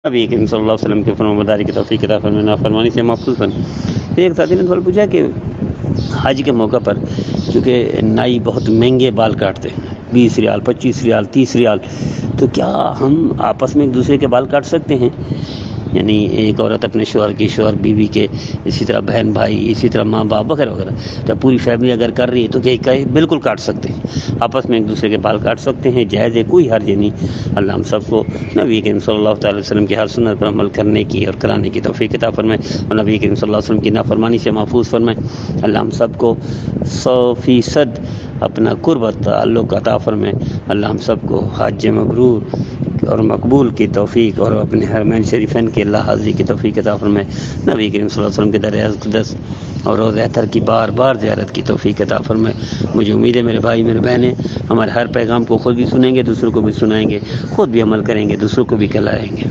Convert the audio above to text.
ابھی کریم صلی اللہ علیہ وسلم کے فرمان برداری کی توفیق عطا فرمائے، نافرمانی سے محفوظ فرمائے۔ پھر ایک ساتھی نے سوال پوچھا کہ حج کے موقع پر چونکہ نائی بہت مہنگے بال کاٹتے ہیں، 20 ریال، 25 ریال، 30 ریال، تو کیا ہم آپس میں ایک دوسرے کے بال کاٹ سکتے ہیں؟ یعنی ایک عورت اپنے شوہر کی، شوہر بیوی کے، اسی طرح بہن بھائی، اسی طرح ماں باپ وغیرہ وغیرہ، جب پوری فیملی اگر کر رہی ہے تو کہ بالکل کاٹ سکتے ہیں، آپس میں ایک دوسرے کے بال کاٹ سکتے ہیں، جائز ہے، کوئی حرج نہیں۔ اللہ ہم سب کو نبی کریم صلی اللہ تعالی وسلم کی ہر سنت پر عمل کرنے کی اور کرانے کی توفیق عطا فرمائے، اور نبی کریم صلی اللہ علیہ وسلم کی نافرمانی سے محفوظ فرمائے۔ اللہ ہم سب کو 100% اپنا قربت تعلق عطا فرمائے۔ اللہ ہم سب کو حج مبرور اور مقبول کی توفیق اور اپنے حرمین شریفین کی اللہ حاضری کی توفیق عطا فرمائے۔ نبی کریم صلی اللہ علیہ وسلم کے در اقدس اور روضہ اطہر کی بار بار زیارت کی توفیق عطا فرمائے۔ مجھے امید ہے میرے بھائی میرے بہنیں ہمارے ہر پیغام کو خود بھی سنیں گے، دوسروں کو بھی سنائیں گے، خود بھی عمل کریں گے، دوسروں کو بھی کہلائیں گے۔